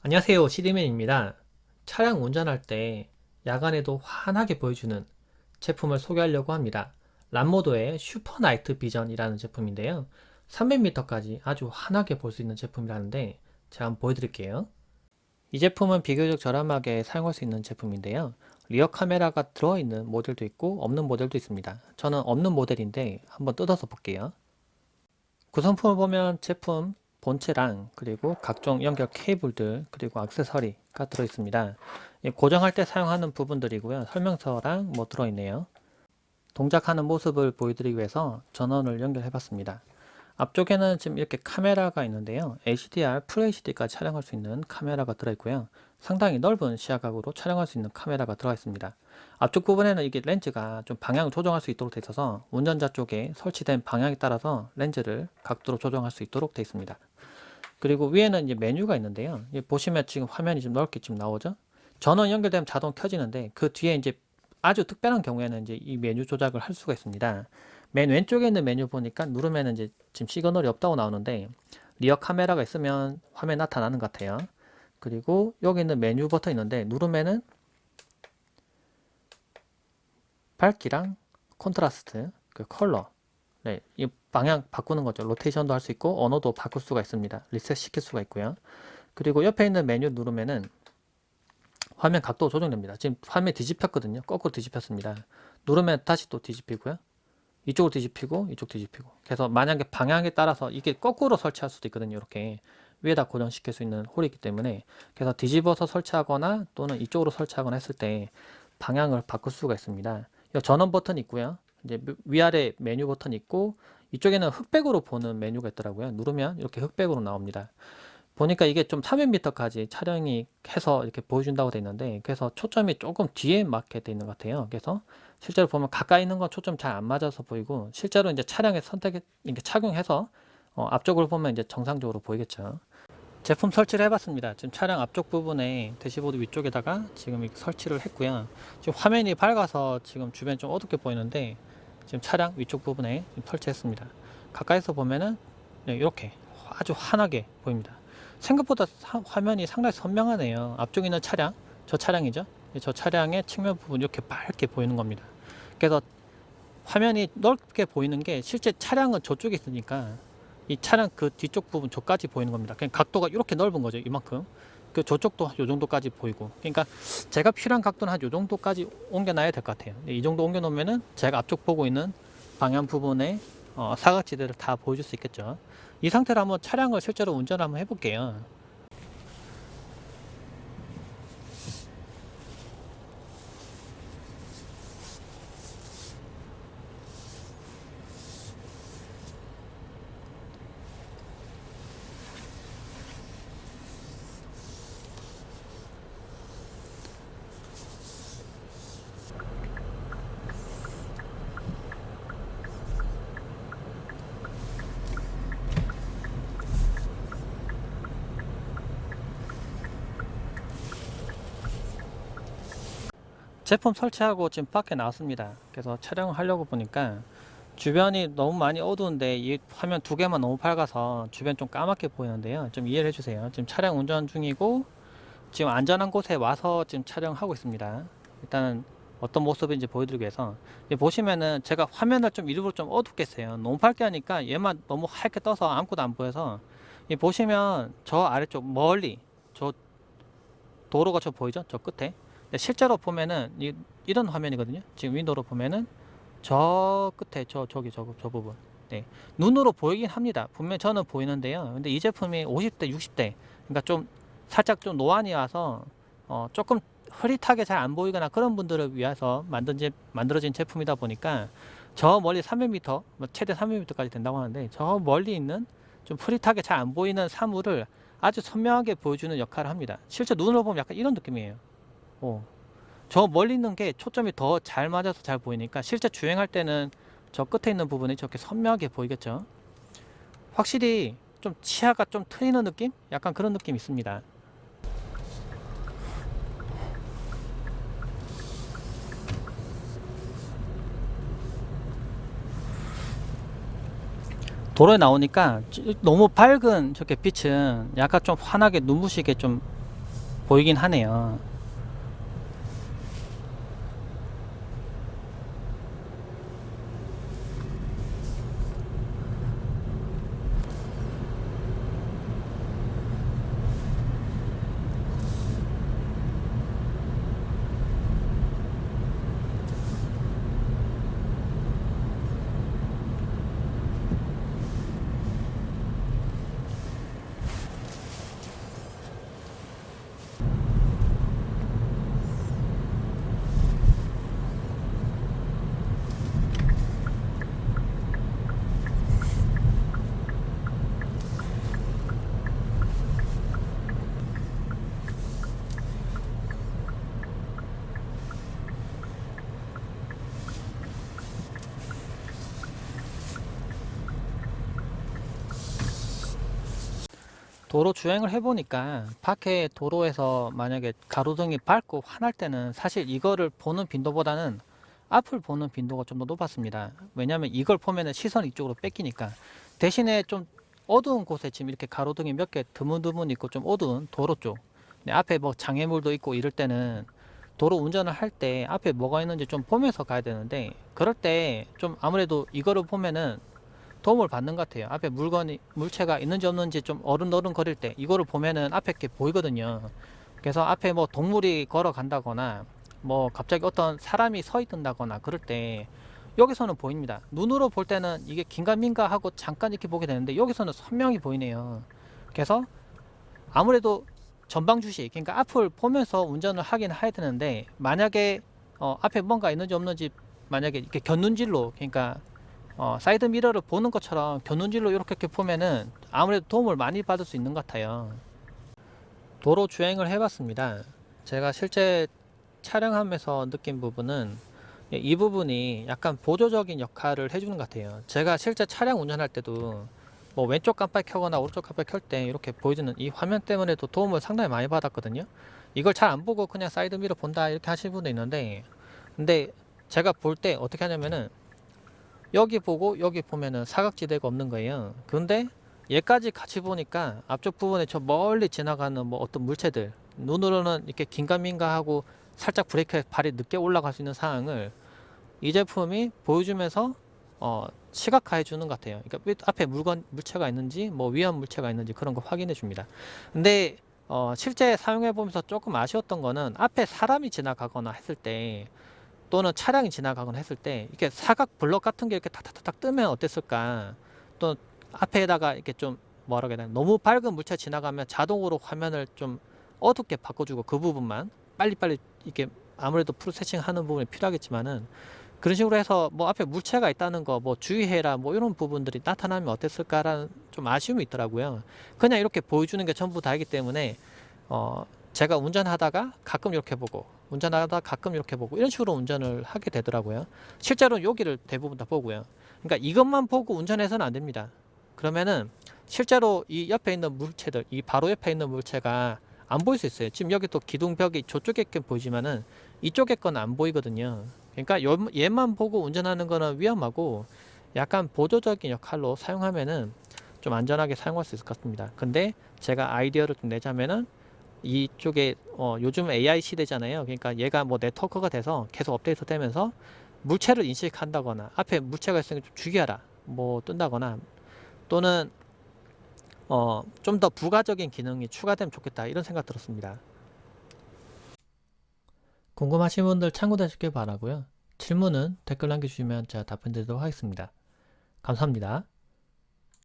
안녕하세요. 시디맨입니다. 차량 운전할 때 야간에도 환하게 보여주는 제품을 소개하려고 합니다. 람모도의 슈퍼 나이트 비전이라는 제품인데요. 300m까지 아주 환하게 볼 수 있는 제품이라는데 제가 한번 보여드릴게요. 이 제품은 비교적 저렴하게 사용할 수 있는 제품인데요. 리어 카메라가 들어있는 모델도 있고 없는 모델도 있습니다. 저는 없는 모델인데 한번 뜯어서 볼게요. 구성품을 보면 제품 본체랑 그리고 각종 연결 케이블들 그리고 액세서리가 들어있습니다. 고정할 때 사용하는 부분들이고요. 설명서랑 뭐 들어있네요. 동작하는 모습을 보여드리기 위해서 전원을 연결해 봤습니다. 앞쪽에는 지금 이렇게 카메라가 있는데요. HDR, FHD까지 촬영할 수 있는 카메라가 들어있고요. 상당히 넓은 시야각으로 촬영할 수 있는 카메라가 들어가 있습니다. 앞쪽 부분에는 이게 렌즈가 좀 방향을 조정할 수 있도록 되어 있어서 운전자 쪽에 설치된 방향에 따라서 렌즈를 각도로 조정할 수 있도록 되어 있습니다. 그리고 위에는 이제 메뉴가 있는데요. 보시면 지금 화면이 좀 넓게 지금 나오죠. 전원 연결되면 자동 켜지는데 그 뒤에 이제 아주 특별한 경우에는 이제 이 메뉴 조작을 할 수가 있습니다. 맨 왼쪽에 있는 메뉴 보니까 누르면 이제 지금 시그널이 없다고 나오는데 리어 카메라가 있으면 화면에 나타나는 것 같아요. 그리고 여기 있는 메뉴 버튼 있는데 누르면은 밝기랑 콘트라스트, 그 컬러, 네, 이 방향 바꾸는 거죠. 로테이션도 할 수 있고 언어도 바꿀 수가 있습니다. 리셋 시킬 수가 있고요. 그리고 옆에 있는 메뉴 누르면은 화면 각도 조정됩니다. 지금 화면 뒤집혔거든요. 거꾸로 뒤집혔습니다. 누르면 다시 또 뒤집히고요. 이쪽으로 뒤집히고 이쪽 뒤집히고. 그래서 만약에 방향에 따라서 이게 거꾸로 설치할 수도 있거든요. 이렇게 위에다 고정시킬 수 있는 홀이 있기 때문에 그래서 뒤집어서 설치하거나 또는 이쪽으로 설치하거나 했을 때 방향을 바꿀 수가 있습니다. 이 전원 버튼이 있고요. 이제 위아래 메뉴 버튼이 있고 이쪽에는 흑백으로 보는 메뉴가 있더라고요. 누르면 이렇게 흑백으로 나옵니다. 보니까 이게 좀 300m까지 촬영이 해서 이렇게 보여준다고 돼 있는데 그래서 초점이 조금 뒤에 맞게 돼 있는 것 같아요. 그래서 실제로 보면 가까이 있는 건 초점 잘 안 맞아서 보이고 실제로 이제 차량에 선택해 이렇게 착용해서 앞쪽을 보면 이제 정상적으로 보이겠죠. 제품 설치를 해봤습니다. 지금 차량 앞쪽 부분에 대시보드 위쪽에다가 지금 설치를 했고요. 지금 화면이 밝아서 지금 주변 좀 어둡게 보이는데 지금 차량 위쪽 부분에 설치했습니다. 가까이서 보면은 네, 이렇게 아주 환하게 보입니다. 생각보다 화면이 상당히 선명하네요. 앞쪽에 있는 차량, 저 차량이죠. 저 차량의 측면 부분 이렇게 밝게 보이는 겁니다. 그래서 화면이 넓게 보이는 게 실제 차량은 저쪽에 있으니까 이 차량 그 뒤쪽 부분 저까지 보이는 겁니다. 그냥 각도가 이렇게 넓은 거죠. 이만큼. 그 저쪽도 요 정도까지 보이고. 그러니까 제가 필요한 각도는 한 요 정도까지 옮겨놔야 될 것 같아요. 이 정도 옮겨 놓으면은 제가 앞쪽 보고 있는 방향 부분에 사각지대를 다 보여줄 수 있겠죠. 이 상태로 한번 차량을 실제로 운전을 한번 해볼게요. 제품 설치하고 지금 밖에 나왔습니다. 그래서 촬영을 하려고 보니까 주변이 너무 많이 어두운데 이 화면 두 개만 너무 밝아서 주변 좀 까맣게 보이는데요. 좀 이해를 해주세요. 지금 차량 운전 중이고 지금 안전한 곳에 와서 지금 촬영하고 있습니다. 일단은 어떤 모습인지 보여드리기 위해서 보시면은 제가 화면을 좀 일부러 좀 어둡게 했어요. 너무 밝게 하니까 얘만 너무 하얗게 떠서 아무것도 안 보여서 보시면 저 아래쪽 멀리 저 도로가 저 보이죠? 저 끝에 실제로 보면은 이런 화면이거든요. 지금 윈도우로 보면은 저 끝에 저 부분 네, 눈으로 보이긴 합니다. 분명 저는 보이는데요. 근데 이 제품이 50대 60대 그러니까 좀 살짝 좀 노안이 와서 조금 흐릿하게 잘 안 보이거나 그런 분들을 위해서 만들어진 제품이다 보니까 저 멀리 300m 최대 300m까지 된다고 하는데 저 멀리 있는 좀 흐릿하게 잘 안 보이는 사물을 아주 선명하게 보여주는 역할을 합니다. 실제 눈으로 보면 약간 이런 느낌이에요. 저 멀리 있는 게 초점이 더 잘 맞아서 잘 보이니까 실제 주행할 때는 저 끝에 있는 부분이 저렇게 선명하게 보이겠죠. 확실히 좀 치아가 좀 트이는 느낌? 약간 그런 느낌이 있습니다. 도로에 나오니까 너무 밝은 저렇게 빛은 약간 좀 환하게 눈부시게 좀 보이긴 하네요. 도로 주행을 해보니까 밖에 도로에서 만약에 가로등이 밝고 환할 때는 사실 이거를 보는 빈도보다는 앞을 보는 빈도가 좀 더 높았습니다. 왜냐면 이걸 보면은 시선이 이쪽으로 뺏기니까. 대신에 좀 어두운 곳에 지금 이렇게 가로등이 몇 개 드문드문 있고 좀 어두운 도로 쪽, 네, 앞에 뭐 장애물도 있고 이럴 때는 도로 운전을 할 때 앞에 뭐가 있는지 좀 보면서 가야 되는데, 그럴 때 좀 아무래도 이거를 보면은 도움을 받는 것 같아요. 앞에 물건이, 물체가 있는지 없는지 좀 어른어른 거릴 때 이거를 보면은 앞에 게 보이거든요. 그래서 앞에 뭐 동물이 걸어간다거나 뭐 갑자기 어떤 사람이 서 있던다거나 그럴 때 여기서는 보입니다. 눈으로 볼 때는 이게 긴가민가 하고 잠깐 이렇게 보게 되는데 여기서는 선명히 보이네요. 그래서 아무래도 전방 주시, 그러니까 앞을 보면서 운전을 하긴 해야 되는데, 만약에 앞에 뭔가 있는지 없는지 만약에 이렇게 곁눈질로, 그러니까 사이드 미러를 보는 것처럼 겨눈질로 이렇게 보면은 아무래도 도움을 많이 받을 수 있는 것 같아요. 도로 주행을 해봤습니다. 제가 실제 촬영하면서 느낀 부분은 이 부분이 약간 보조적인 역할을 해주는 것 같아요. 제가 실제 차량 운전할 때도 뭐 왼쪽 깜빡이 켜거나 오른쪽 깜빡이 켤 때 이렇게 보여주는 이 화면 때문에도 도움을 상당히 많이 받았거든요. 이걸 잘 안 보고 그냥 사이드 미러 본다 이렇게 하시는 분도 있는데, 근데 제가 볼 때 어떻게 하냐면은 여기 보고 여기 보면은 사각지대가 없는 거예요. 근데 얘까지 같이 보니까 앞쪽 부분에 저 멀리 지나가는 뭐 어떤 물체들, 눈으로는 이렇게 긴가민가 하고 살짝 브레이크에 발이 늦게 올라갈 수 있는 상황을 이 제품이 보여주면서 시각화해 주는 것 같아요. 그러니까 앞에 물체가 있는지 뭐 위험 물체가 있는지 그런 거 확인해 줍니다. 근데 실제 사용해 보면서 조금 아쉬웠던 거는 앞에 사람이 지나가거나 했을 때, 또는 차량이 지나가거나 했을 때 이렇게 사각 블럭 같은 게 이렇게 탁탁탁 뜨면 어땠을까. 또 앞에다가 이렇게 좀 뭐라고 해야 되나, 너무 밝은 물체 지나가면 자동으로 화면을 좀 어둡게 바꿔주고 그 부분만 빨리빨리 이렇게, 아무래도 풀 세팅하는 부분이 필요하겠지만은 그런 식으로 해서 뭐 앞에 물체가 있다는 거 뭐 주의해라 뭐 이런 부분들이 나타나면 어땠을까라는 좀 아쉬움이 있더라고요. 그냥 이렇게 보여주는 게 전부 다이기 때문에 제가 운전하다가 가끔 이렇게 보고 운전하다 가끔 이렇게 보고 이런 식으로 운전을 하게 되더라고요. 실제로 여기를 대부분 다 보고요. 그러니까 이것만 보고 운전해서는 안 됩니다. 그러면은 실제로 이 옆에 있는 물체들, 이 바로 옆에 있는 물체가 안 보일 수 있어요. 지금 여기 또 기둥벽이 저쪽에 게 보이지만은 이쪽에 건 안 보이거든요. 그러니까 얘만 보고 운전하는 거는 위험하고, 약간 보조적인 역할로 사용하면은 좀 안전하게 사용할 수 있을 것 같습니다. 근데 제가 아이디어를 좀 내자면은, 이쪽에 요즘 AI 시대잖아요. 그러니까 얘가 뭐 네트워크가 돼서 계속 업데이트 되면서 물체를 인식한다거나 앞에 물체가 있으면 좀 주의하라 뭐 뜬다거나, 또는 좀 더 부가적인 기능이 추가되면 좋겠다 이런 생각 들었습니다. 궁금하신 분들 참고하시길 바라고요. 질문은 댓글 남겨주시면 제가 답변 드리도록 하겠습니다. 감사합니다.